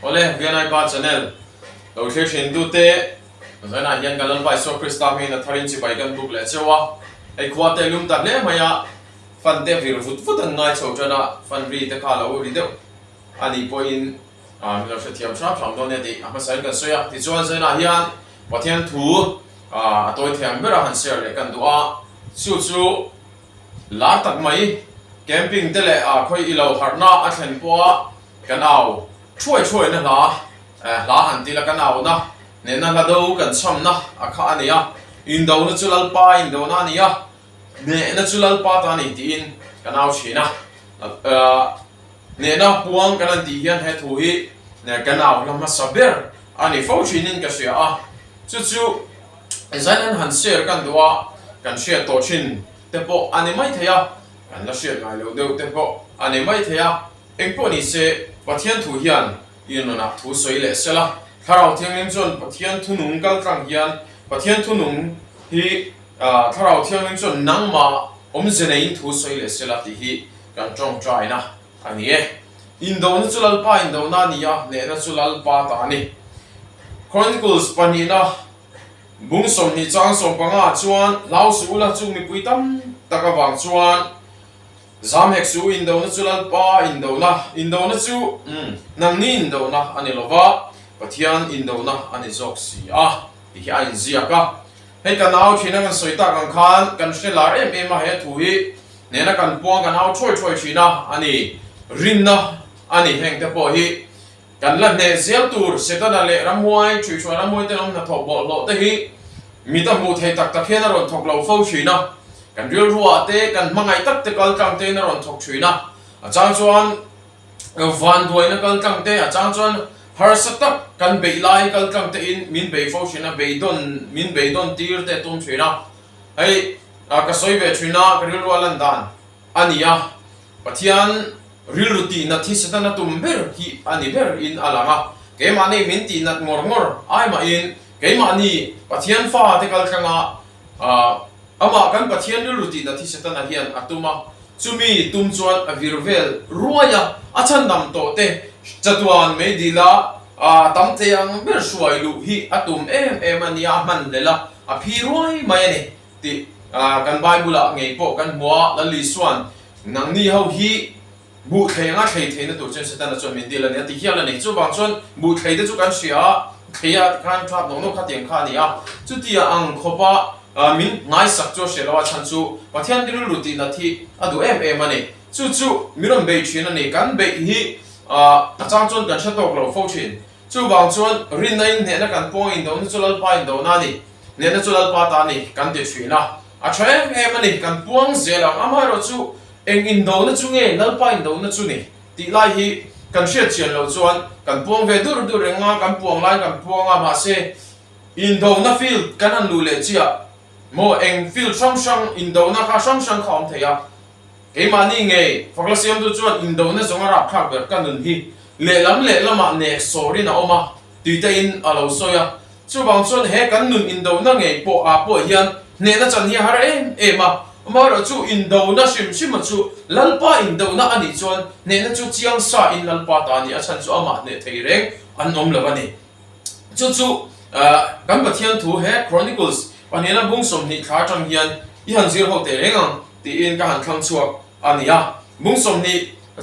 ole VNI pa channel lo the thin du te zana hian galal bai so krista mi na tharin chi bai kan buk le chewa ai khwa te lum ta le maya fan te vir vut vut an ngai chho chana fan ri te kha lo ri de ani point mi lo se thiam shrap sam don ne ti ama sai kan soya ti chuan zana hian pathian thu toy thiam bera han share le kan duwa chu la tak mai camping te le khoi ilo harna a thlen po kan au chuai na la han ti la kan au na ne na la do kan cham na a kha ania in do na chulal pa in do na ania ne na chulal pa ta ni ti in kan au china ne na puang kan ti hian he thu hi ne kan au lama saber ani fo chinin ka sia a chu zainan han share kan duwa kan share to chin te po ani mai thaya kan la share ngai lo deu te po ani mai thaya engpo ni se pathian thu hian inona thu soi le sela tharau thianglim chon pathian thu nung kal tang hian pathian thu nung hi tharau thianglim chon nangma omzenein thu soi le sela ti hi kan tong try na ani e indo na chulal pa indo na niya ne na chulal pa ta ni Chronicles panina bung som ni chang som panga chuan lau su la chu mi puitam taka wang chuan zam hek su indo na chulal pa indo na chu nang ni indo na ani lova pathian indo na ani zok si hi ai zia ka hei kan au thina kan soita kan khan kan shelar em a he thu hi ne na kan puang kan au choi thina ani rin na ani heng te po hi kan la ne zel tur setana le ramwai chui chwa ramwai te long na thok bo lo te hi mi ta mu thei tak tak hian ron thok lo fo thina kan ril ruwa te kan mangai tak te kal tang te na ron thok thina achang chuan van duai na kal tang te achang chuan har satak kan bei lai kal tang te in min bei fo thina min bei don tir te tum thina ai ka soi ve thina ka ril ruwa lan dan ania pathian ril ruti na thi setana tum ber hi ani ber in alanga ke mani min ti nat ngor ai ma in ke mani pathian fa te kal tanga ama kan pathian ril ruti na thi setana hian atuma chumi tum chuan avirvel ruaya achan dam to te chatuan me dila tam te ang ber suai lu hi atum em ania man lela a phi ruai mai ani ti kan bible ngei po kan bua la li suan nang ni ho hi bu thei nga thei na tur chen setana chon min dila ne ti hiala nei chu bang chon bu thei de chu kan sia thea kan thap no kha tiang kha ni a chu ti ang khopa min ngai sak cho shelawa chan chu pathian dirul ruti na thi adu em ani chu miron bei thina ni kan bei hi achang chon kan shatok lo fo chin chu bang chon rin nai ne na kan point do chulal pa in do na ni ne na chulal pa ta ni kan de thina a thaem em ani kan puang zela amaro chu eng indo na chu nge nal pa indo na chu ni ti lai hi kan hriat chian lo chuan kan puang ve dur renga kan puang lai kan puanga ma se indo na feel kan an lu le chia mo eng feel shang indo na kha shang khom theya ke mani nge faklasiam tu chuan indo na zonga rap khak ber kan nun hi le lama ne sorry na oma ti te in alo soya chu bang chuan he kan nun indo na nge po hian ne na chan hi har em amaro chu indo na sim chu lalpa indo na ani chuan ne na chu chiang sa in lalpa ta ni a chan chu ama ne thei reng an om lawani chu kan pathian thu he Chronicles panena bung som ni thla tang hian I han zir ho te rengang ti in ka han thlang chuak ania bung som ni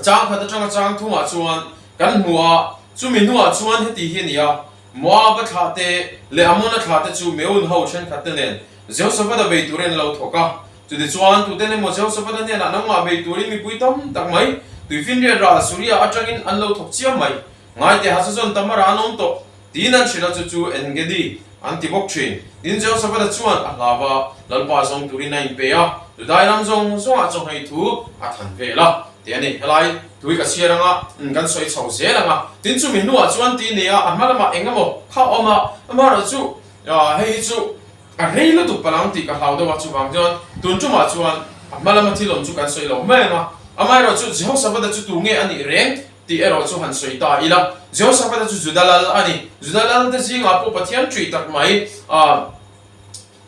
chang kha ta chang thunga chuan kan muwa chu min nuwa chuan he ti hi nia muwa ba tha te le amona tha te chu meun ho chen khat te nen zeu sa da be turen lo thoka tu de chuan tu den mo zeu sa da ne na ma be turi mi puitam tak mai tu fin re ra surya atangin an lo thok chiam mai ngai te hasason tamara nom to tinan chila chu engedi anti bok chin din zeu sa da chuan alawa lalpa song turi nai pe ya tu dai ram zong a chong hai thu a than ve la te ani helai tui ka siaranga kan soi chau zelanga tin chu min nuwa chuan ti nia amalama engamo kha oma amara chu hei chu a reilo tu palang ti ka hauda wa chu bang jon tun chu ma chuan amalama thilom chu kan soi lo menga amaro chu zeu sa da chu tu nge ani reng ti ero chu han soi ta ila zeu sa da chu judalal te singa po pathian tri tak mai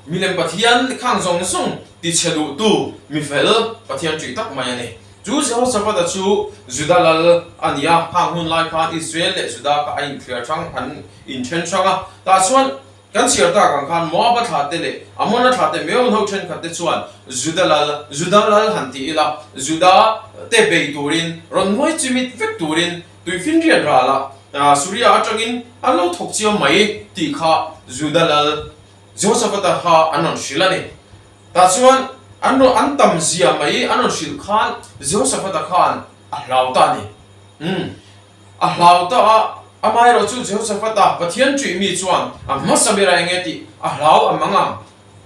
milem pathian khang zong sung ti chelu tu mi fel pathian tri tak mai ani chú Jehoshaphat đã chú Judah lal ania phang hun lai khan Israel le Judah ka ain clear chang an in chen changa ta chuan kan siar ta kan khan Moab thate le Ammon thate meon ho chen khat te chuan Judah lal han ti ila Judah te be turin ron moi chimit vek turin tuifin rian ra la Surya atangin alo thok chiam mai ti kha Judah lal Jehoshaphat ha anon shilani ta chuan an tam zia mai anon shil khan Jehoshaphat khan ahlau ta ni ahlau ta amai ro chu Jehoshaphat pathian chui mi chuan masabira engeti ahlau amanga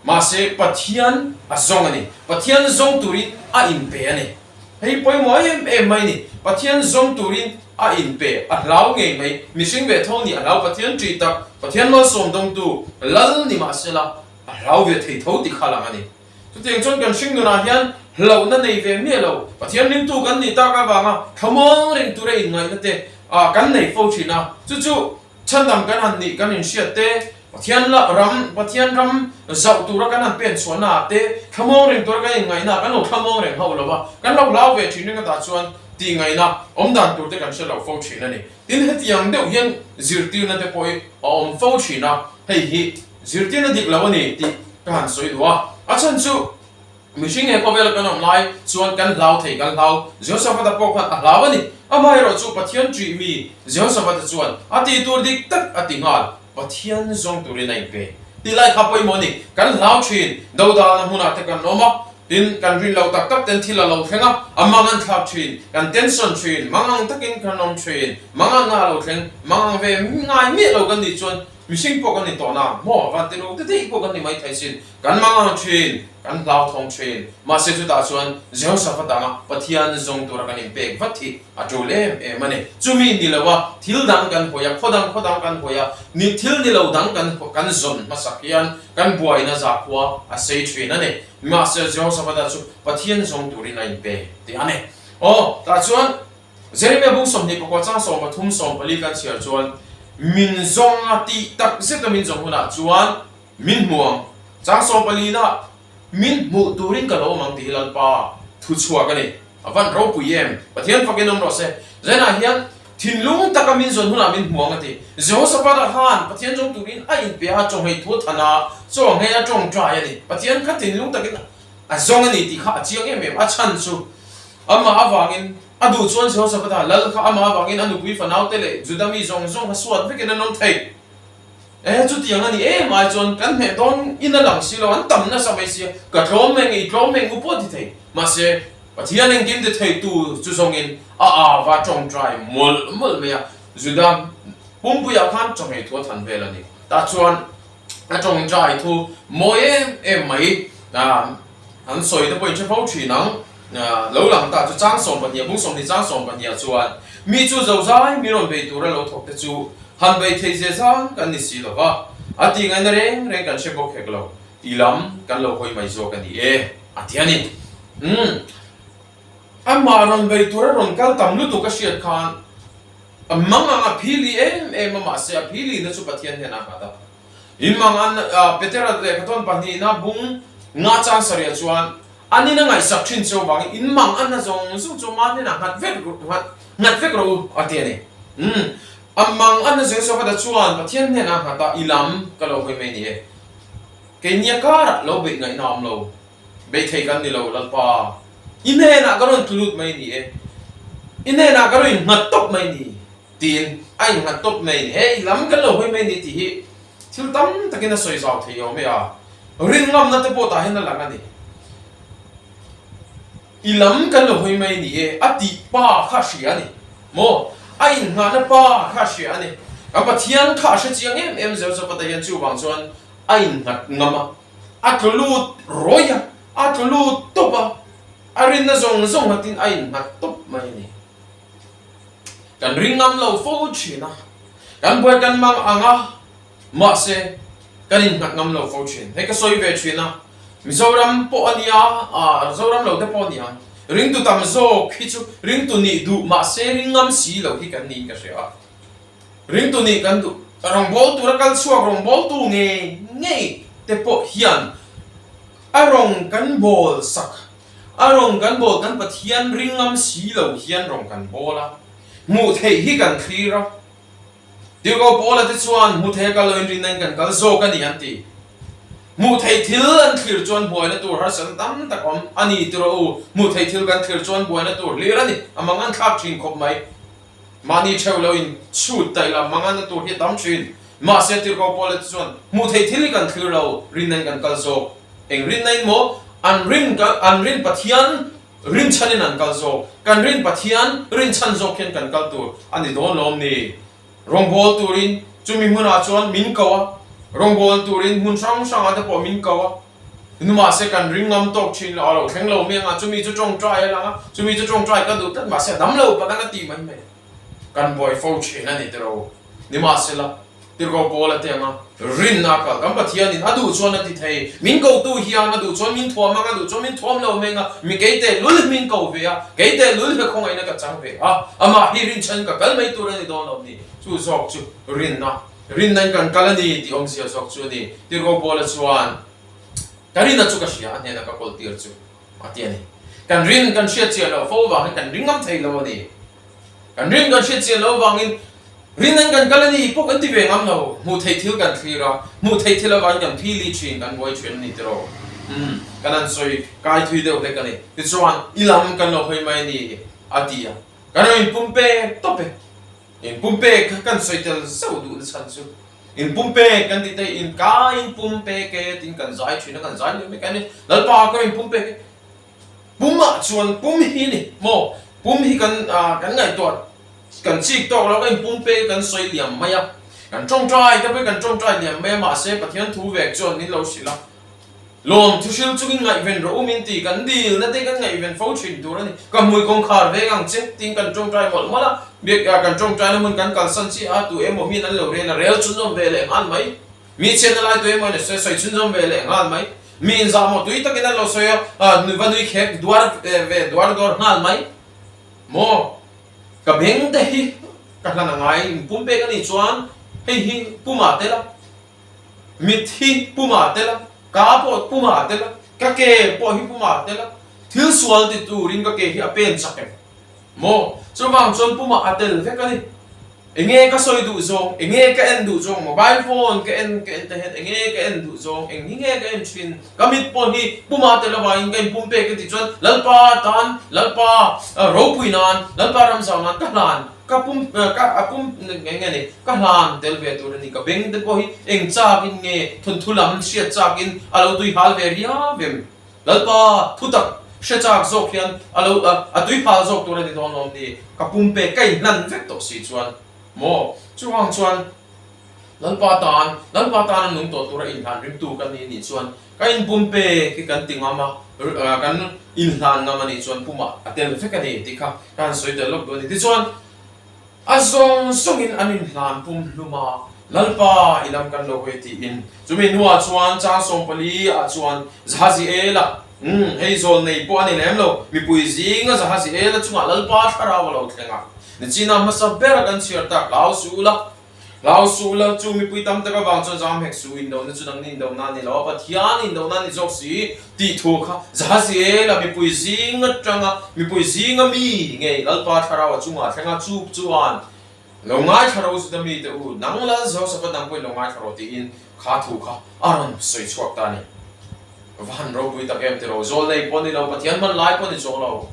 ma se pathian azong ani pathian zong turin a in pe ani hei poi mo em mai ni pathian zong turin a in pe ahlau nge mai mishing ve thoni ahlau pathian chui tak pathian lo som dong tu lal ni ma se la ahlau ve thei tho ti khala ani tu teng chon kan sing na hian lo na nei ve me lo pathian lim tu kan ni ta ka wanga thamong ring tu re in ngai na te kan nei fo china chu chandam kan han ni kan in sia te pathian la pathian ram zau tu ra kan han pen chona te thamong ring tu ka in ngai na kan lo thamong ring ho lo ba kan lo lau ve chin nga ta chuan ti ngai na om dan tu te kan se lo fo china ni tin he tiang deuh hian zirti na te poi om fo china hei hi zirti na dik lo ni ti kan soi duwa achan chu mishing e ko vel kan om lai chuan kan lau thei kan lau Jehoshaphat po khan lau ani amai ro chu pathian chui mi Jehoshaphat chuan ati tur dik tak ati ngal pathian zong turin ai pe ti lai khapoi moni kan lau thin doda na huna te kan noma tin kan rin lau tak tak ten thila lau thenga amangan thap thin kan tension thin mangang takin kan nom thin mangang na lau thleng mangang ve ngai mi lo kan ni chuan mishing po kan ni to na mo van te lo te po kan ni mai thai sin kan mangang thin kan lau thong thin ma se chu ta chuan Jehoshaphat anga pathian zong tur kan in pek vathi atole e mane chumi ni lawa thil dang kan hoya khodang kan hoya ni thil ni lo dang kan zon masakian kan buai na za khwa a sei thin ane ma se Jehoshaphat chu pathian zong turin in pe ti ane ta chuan Jeremia bung som ni ko chang som pathum som pali kan chiar chuan min zong ati tak zeta min zong huna chuan min muang chang som pali na min mu turin ka lo mang ti hilal pa thu chua ka ni avan ro puyem pathian fakinom ro se zena hian thinlung takamin zon huna min muang ati Jehoshaphat han pathian jong turin a in pe a chong hei thu thana chong hei a chong trai ani pathian kha thinlung takin a zong ani ti kha chiang em a chan chu ama awangin adu chuan Jehoshaphat lal kha ama awangin anu pui fanau tele judami zong ha suat vekin anom thei chu tiang ani mai chuan kan me don in a lang silo an tam na samai sia ka tlom meng upo ti thei ma se pathian eng kim de thei tu chu songin va chong trai mol me ya judam pum pu ya khan chong hei thu than vel ani ta chuan a chong trai thu mo mai an soi de poi che phau thi nang lo lang ta chu chang som pania bung som ni chang som pania chuan mi chu zo zai mi ron be tu ra lo thok te chu han bei thei je sang kan ni si lo wa ati ngai na reng kan she bok hek lo tilam kan lo hoi mai zo kan ni ati ani amma ron bei tu ra ron kal tam lu tu ka shiat khan amanga phili ma se phili na chu pathian he na ka ta in mangan petera le katon pani na bung nga chang saria chuan ani na ngai sak thin cho bang in mang an na zong su chu ma ni na ngat vek ro ati ani amang an na Jehoshaphat chuan pathian he na ha ta ilam ka lo hoi mai ni ke nia ka lo be ngai nam lo be thei kan ni lo lal pa in he na ka ron tulut mai ni in he na ka ron ngat top mai ni tin ai ngat top mai ni he ilam ka lo hoi mai ni ti hi thil tam takin na soi zau thei yo me a ring ngam na te po ta hen na lang ani ilam kan lo hoi mai ni ati pa kha shi ani mo ai nga na pa kha shi ani a pathian kha shi chiang em Jehoshaphat hian chu wang chuan ai ngat ngama atlut roya atlut topa arin na zong hatin ai ngat top mai ni kan ringam lo fo china kan boy kan mang anga ma se kan in ngat ngam lo fo chin he ka soi ve china Mizoram po ania Mizoram lo te po nia ring tu tam zo khichu ring tu ni du ma se ringam si lo hi kan ni ka se a ring tu ni kan du rong bol tu ra kal suak rong bol tu nge te po hian a rong kan bol sak arong kan bol kan pathian ringam si lo hian rong kan bola mu thei hi kan khira tiu ko bola te chuan mu thei ka lo in rin kan kal zo kan ni anti mu thei thil an khir chuan boina tur har san tam takom ani tiro mu thei thil kan khir chuan boina tur le rani amangan thak thin khop mai mani theulo in chut tai la mangan tur hi tam thin ma se tir ko bola te chuan mu thei thil kan khir lo rin kan kal zo eng rin nai mo an rin pathian rin chanin an kal zo kan rin pathian rin chan zo khen kan kal tur ani don lom ni rong bol turin chumi huna chuan min kawa rong bol turin hun sang sang ate po min kawa numa se kan ring ngam tok chin lo thleng lo me nga chumi chu chong trai la chumi chu chong trai ka du tat ma se dam lo pa ka ti mai me kan boy fo chin ani tero nima se la tir ko bol ate ma rin na ka kam pathian in adu chuan ati thei min ko tu hian adu chuan min thuam ma adu chuan min thuam lo me nga mi ke te lul min ko ve a ke te lul he khong ai na ka chang ve a ama hi rin chan ka kal mai tur ani don lo ni chu zok chu rin na rin nan kan kalani ti ong sia sok chu ni tir ko bol chuan karin na chu ka sia ane na ka kol tir chu ati ani kan rin kan sia chia lo fo wa kan ring ngam thei lo ni kan rin kan sia chia lo wangin rin nan kan kalani pok anti ve ngam lo mu thei thil kan thira mu thei thil wan kan phili chin kan voi chen ni tro kan an soi kai thui de le kan ni ti chuan ilam kan lo hoi mai ni atia kan in pumpe tope in pumpe kan soi tel sau du chan chu in pumpe kan ti te in ka in pumpe ke tin kan zai thina kan zai ni me kan ni lal pa ko in pumpe puma chuan pum hi ni mo pum hi kan kan ngai to kan chik tok lo kan pumpe kan soi liam maya kan chong trai ta pe kan chong trai liam maya ma se pathian thu vek chuan ni lo sila lom thu sil chu ngai ven ro min ti kan dil na te kan ngai ven fo thin tur ani ka mui kong khar ve gang che tin kan chong trai mol mala bek kan chong trai na mun kan kal san chi a tu emo min an lo re na rel chun zom ve le an mai mi chen lai tu emo ne se soi chun zom ve le an mai min za mo tu ta kan lo so yo nu va nui khek duar ve duar dor nal mai mo ka beng te hi ka la ngai pum pe ka ni chuan hei hi puma te la mit hi puma te la ka po puma te la ka ke po hi puma te la thil sual ti tu ring ka ke hi apen chak mo chu wang chon puma atel ve ka ni enge ka soi du zong enge ka en du zong mobile phone ka en te het enge ka en du zong eng nge ka en chin ka mit po hi puma te la wa ing ka pum pe ka ti chuan lalpa tan lalpa ro puinan lalpa ram saw nan ka lan ka pum nge ni ka lan tel ve tu ni ka beng te po hi eng chak in nge thun thulam sia chak in alo tui hal ve ria vem lalpa thutak she chak zok hian alo atui phal zok tu ni don nom ni ka pum pe kai nan vek to si chuan mo chuang chuan lalpa tan nung to tura in han rim tu kan ni chuan ka in pum pe ki kan tingama kan in han ngama ni chuan puma atel fe ka ni ti kha kan soi de lok do ni ti chuan azong songin anin hlan pum luma lalpa ilam kan lo hoi ti in chumi nuwa chuan cha som pali a chuan zahazi ela hei zol nei po ani lem lo mi pui zinga zahazi ela chunga lalpa thara lo thlenga ni china masa bera kan chiar ta lao su la chu mi pui tam ta ka wang chon jam hek su in do na chu nang nin do na ni lo pa thian in do na ni jok si ti thu kha zahazi ela mi pui zinga tanga mi pui zinga mi nge lalpa thara wa chunga thlenga chup chuan lo ngai tharo su da mi te u nang la zo sa pa nang pui lo ngai tharo ti in kha thu kha aron soi chuak ta ni van ro pui ta kem te ro zol nei pon ni lo pa thian man lai pon ni chong lo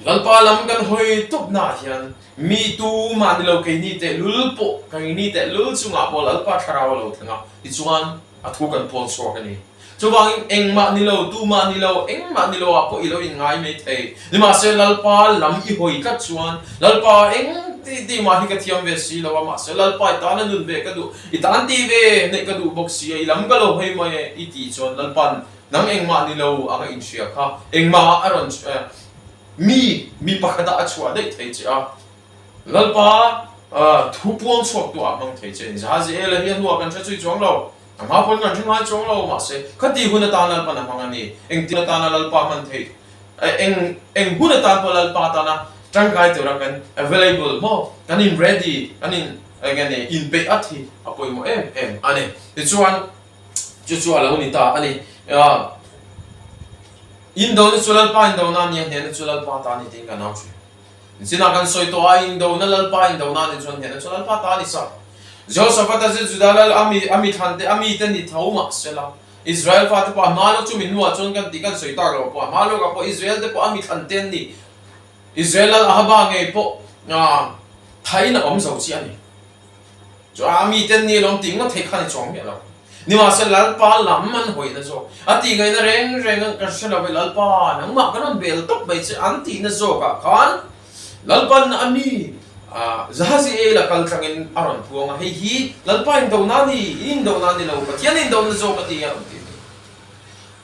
lalpa lam kan hoi top na hian mi tu ma ni lo ke ni te lul po ka ni te lul chunga po lalpa thara wa lo thanga ti chuan a thu kan pon so ka ni chuwang eng ma ni lo tu ma ni lo eng ma ni lo a po i lo in ngai me thei ni ma se lalpa lam i hoi ka chuan lalpa eng ti ma hi ka thiam ve si lo ma se lalpa ta na nun ve ka du i tan ti ve ne ka du bok si i lam ka lo hoi mai i ti chuan lalpan nang eng ma ni lo anga in sia kha eng ma aron mi pakada achua dei thei che a lalpa thu puang chok tu a mang thei che zahazi ela hian huwa kan chui chong lo ama pon kan thungai chong lo ma se khati huna ta lalpa na mangani eng tina ta na lalpa man thei eng huna ta pa lalpa ta na tangkai tu ra kan available mo kan in ready kan in again in pay athi apoi mo ane ti chuan chu chu ala huni ta ani Indo ni lalpa Indo na ni ne chu lalpa ta ni ting kan au chi sina kan soi to a Indo na lalpa Indo na ni chon ne chu lalpa ta ni sa Joseph ta je judalal ami thante ami ten ni thauma sela Israel fa te pa malo chu min nuwa chon kan ti kan soi ta lo pa malo ka po Israel te po ami thanten ni Israel al ahaba nge po thai na om so chi ani cho ami ten ni lom ting na thei khan chong ya lo ni ma se lalpa lam man hoi na zo ati ngai na reng ka se la lalpa nang ma kan bel tok bai che anti na zo ka khan lalpan ami zahazi e la kal thangin aron puanga hei hi lalpa Indo na ni lo pathian Indo na zo pati ya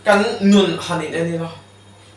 kan nun hanin ani la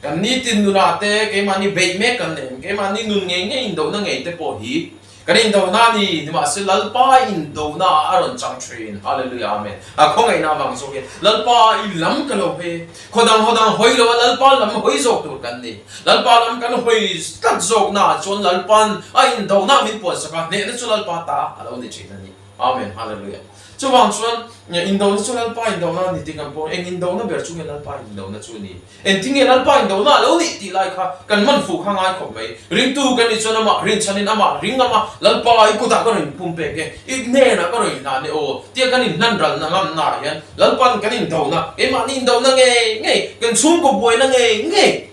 kan ni tin nuna te ke mani be me kan nem ke mani nun nge Indo na nge te po hi kan Indo na ni ma se lalpa Indo na aron chang train hallelujah amen ko ngai na bang so ke lalpa I lam ka lo he hodang hoi lo lalpa lam hoi zo tur kan ni lalpa lam kan hoi tat zok na chon lalpan Indo na min po sa ka ne na chu lalpa ta alo ni chin ni amen hallelujah chu wang chuan Indo na chu lalpa Indo na ni tingan po eng Indo na ber chu nge lalpa Indo na chu ni en ting nge lalpa Indo na lo ni ti lai kha kan man fu kha ngai khop mai ring tu kan ni chuan ama rin chanin ama ring ama lalpa I ku ta ka rin pum pe ke I ne na ka rin na ne o tia kan in nan ral na ngam na yan lalpan kan Indo na ke ma ni Indo na nge kan sum ko boy na nge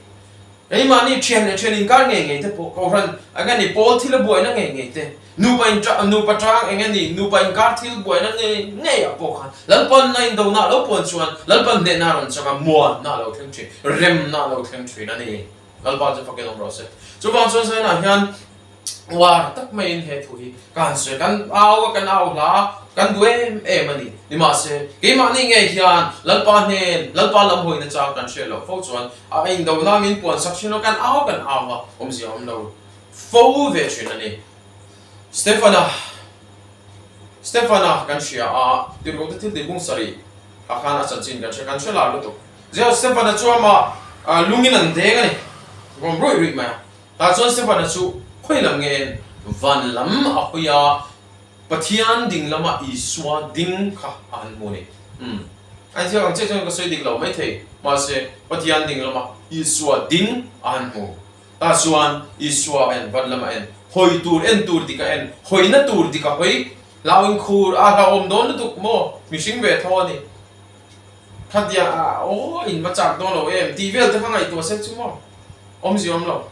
cái mà ni chen in cả nghe thế cô hắn anh ấy Paul thì là buổi nó nghe te nu pa trang anh ấy nu pa cả thì buổi nó nghe à bộ hắn lần pon này đâu na lâu pon chuan lần pon để na rồi sao mua na lâu thêm chuyện rem na lâu thêm chuyện này lần ponจะphát cái đồng rồi chú vang chuan sai na hian哇tắc main he thui kan se kan au la kan du em ani ni ma se ke ma ni nge hian lalpa lam hoi na cha kan she lo fo chuan a Indo na min pon section kan au ha si om lo fo ve chin ani Stefana kan shia a ti ro te de bung sari a khana chan chin kan she la lo to je Stefana chu ma lungin an de ngani gom roi ma ta chuan Stefana chu khoi lam nge van lam a khoya pathian ding lama iswa ding kha an mo ne anh thấy che chang ko soi ding lo mai thei ma se pathian ding lama iswa ding an mo ta suan iswa en van lama en hoi tur di ka en hoi na tur di ka hoi lawing khur a la om don tu mo mi sing ve tho ni khadia o in ma chak don lo em ti vel te khangai to se chu mo om si om lo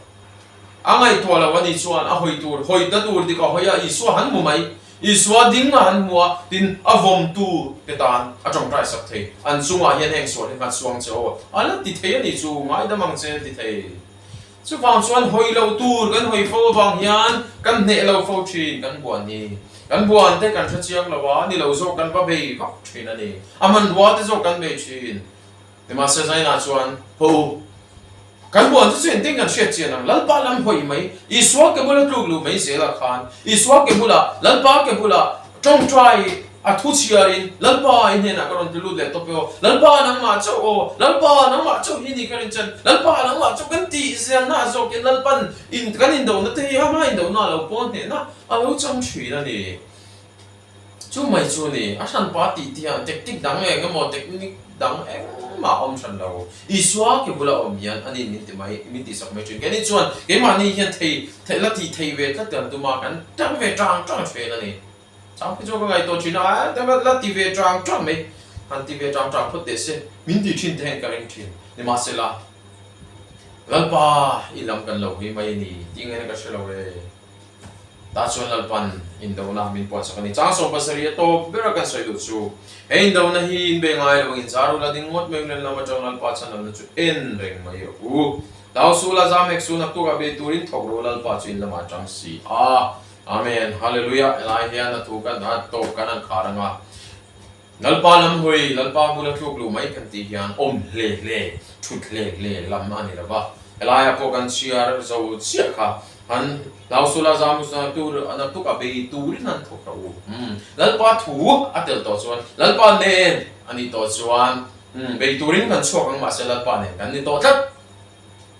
angai to la wani chuan a hoi ta tur di ka hoi a iswa han mo mai iswa ding han mua tin avom tu te tan a trong trai sak thei an sunga hian heng so han suang cho ala ti thei ani chu ngai da mang che ti thei chu wang chuan hoi lo tur kan hoi fo wang hian kan ne lo fo thin kan buan ni kan buan te kan thachiak lawa ni lo zo kan pa bei vak thin ani aman wa te zo kan bei thin te ma se zai na chuan ho kan buan te chen ting kan shet chen ang lalpa lam hoi mai iswa ke bula tluk lu mai se la khan iswa ke bula lalpa ke bula trong trai a thu chiarin lalpa in he na karon te lu le to peo lalpa nang ma chau hi ni kan chen lalpa nang ma chau kan ti sian na zo ke lalpan in kan in do na te ha ma in do na lo pon he na a lo cham chui na ni chu mai chu ni a san pa ti ti an technique dang e ga mo technique dang e ma om chan lo iswa ke bula om yan ani min ti sak mai chu ke ni chuan ke ma ni hian thei la ti thei ve ta tan tu ma kan tang ve tang chwe na ni chang pi jo ga ngai to china ta la ti ve tang me han ti ve tang phut de se min ti thin theng ka ring thin ni ma se la lalpa ilam kan lo hi mai ni ting ne ka se lo we ta chuan lalpan Indo na min pon sa kani chang so pasari to bera kan soi du chu Indo na hi in be ngai lo in zaru la ding mot meng len lama chang lalpa chan na chu en reng mai u daw su la za mek su na tu ga be turin thok ro lalpa chu in lama chang si amen hallelujah elai hian na tu kan na to kan an kharanga lalpa lam hoi lalpa mula thuk lu mai kan ti hian om le thut le lam ani lawa elai ko kan siar zo sia kha han lau sula zamu sa tur anak tu ka be turin nan thok ro lalpa thu atel to chuan lalpa nen ani to chuan be turin kan chok ang ma se lalpa nen kan ni to tlat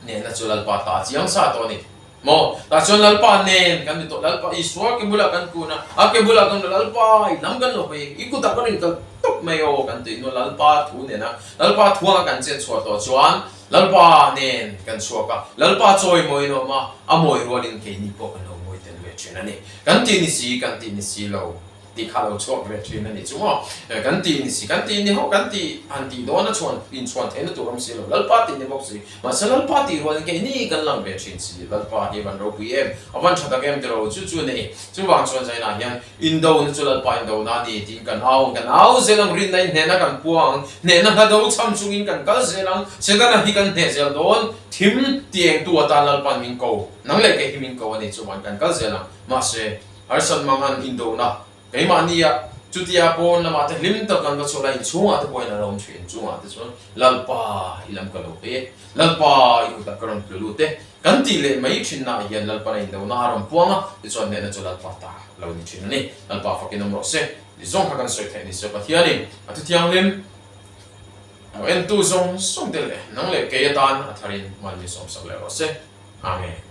nen na chu lalpa ta chiang sa to ni mo ta chuan lalpa nen kan ni to lalpa iswa ke bula kan kuna a ke bula kan lalpa lam kan lo pe iku ta kan tok mai o kan ti no lalpa thu ne na lalpa thu kan che chwa to chuan lalpa nen kan suaka lalpa choi moi no ma amoi rolin ke ni po kan lo moi ten ve chin ani kan ti ni si lo ti kha lo chok ve chin ani chumo kan ti ni ho kan ti an ti do na chuan in chuan the na tu ram si lo lalpa ti ni bok si ma sa lalpa ti rolin ke ni kan lang ve chin si lalpa hi ban ro pm awan chata kem te ro chu nei chu wang chuan zai na hian indo na chu lalpa indo na ni tin kan au zelang rin nai ne na kan puang ne na ha do cham chungin kan kal zelang sedana hi kan ne zel don thim tieng tu ata lalpan min ko nang le ke himin ko ani chuan kan kal zelang ma se harsan mangan indo na ke mania chutia pon na ma te lim ta kan ga chola in chunga te poina rom thrin chunga te chuan lalpa ilam ka lo pe lalpa i ku ta karon lu te kan ti le mai thin na hian lalpa nei do na ram puanga te chuan ne na chu lalpa ta lo ni thin ni lalpa fakin ro se zong hakan soi the ni se pathiani atu tiang lim en tu zong song de le nang le ke tan atharin man mi som sak le ro se amen